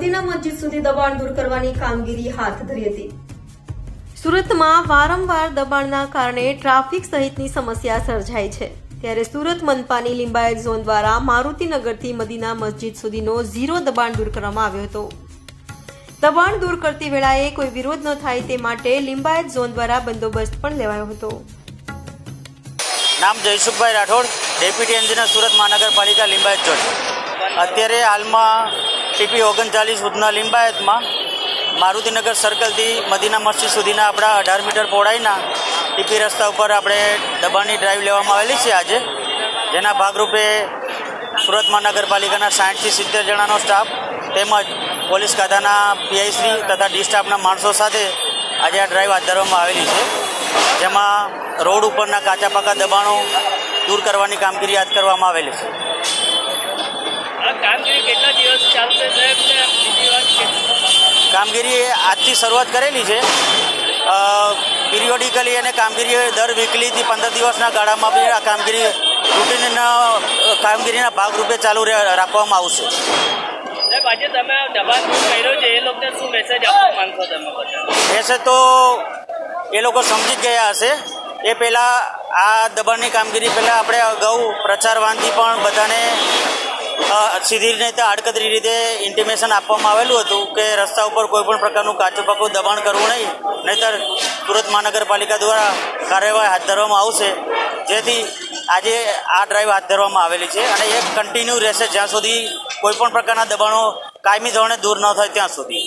Medina મસ્જિદ સુધી દબાણ દૂર કરવાની કામગીરી હાથ ધરી હતી। સુરતમાં વારંવાર દબાણના કારણે ટ્રાફિક સહિતની સમસ્યા સર્જાય છે, ત્યારે સુરત મનપાની લિંબાયત ઝોન દ્વારા મારુતિનગરથી મદીના મસ્જિદ સુધીનો ઝીરો દબાણ દૂર કરવામાં આવ્યો હતો। દબાણ દૂર કરતી વેળાએ કોઈ વિરોધ ન થાય તે માટે લિંબાયત ઝોન દ્વારા બંદોબસ્ત પણ લેવાયો હતો। નામ જયસુખભાઈ રાઠોડ, ડેપ્યુટી એન્જિનિયર સુરત મહાનગરપાલિકા લિંબાયત ઝોન। અત્યારે હાલમાં ટીપી 39 ઉધના લિંબાયતમાં મારુતિનગર સર્કલથી મદીના મસ્જિદ સુધીના આપણા 18 મીટર પહોળાઈના ટીપી રસ્તા ઉપર આપણે દબાણની ડ્રાઈવ લેવામાં આવેલી છે આજે, જેના ભાગરૂપે સુરત મહાનગરપાલિકાના 60 થી 70 જણાનો સ્ટાફ તેમજ પોલીસ ખાતાના પીઆઈશ્રી તથા ડી સ્ટાફના માણસો સાથે આજે આ ડ્રાઈવ હાથ ધરવામાં આવેલી છે, જેમાં રોડ ઉપરના કાચા પાકા દબાણો દૂર કરવાની કામગીરી હાથ કરવામાં આવેલી છે। કામગીરી આજથી શરૂઆત કરેલી છે। પિરિયોડિકલી અને કામગીરી દર વીકલીથી 15 દિવસના ગાળામાં બી આ કામગીરી રૂટીનના કામગીરીના ભાગરૂપે ચાલુ રાખવામાં આવશે। આજે તમે દબાણ દૂર કર્યો છે, એ લોકોને શું મેસેજ આપવા માંગશો તમે? મેસેજ તો એ લોકો સમજી જ ગયા હશે। એ પહેલાં આ દબાણની કામગીરી પહેલાં આપણે અગાઉ પ્રચારવાનથી પણ બધાને સીધી રીતે આડકતરી રીતે ઇન્ટિમેશન આપવામાં આવેલું હતું કે રસ્તા ઉપર કોઈ પણ પ્રકારનું કાચું પાકું દબાણ કરવું નહીં, નહીંતર સુરત મહાનગરપાલિકા દ્વારા કાર્યવાહી હાથ ધરવામાં આવશે। જેથી આજે આ ડ્રાઈવ હાથ ધરવામાં આવેલી છે અને એ કન્ટિન્યુ રહેશે જ્યાં સુધી કોઈ પણ પ્રકારના દબાણો કાયમી ધોરણે દૂર ન થાય ત્યાં સુધી।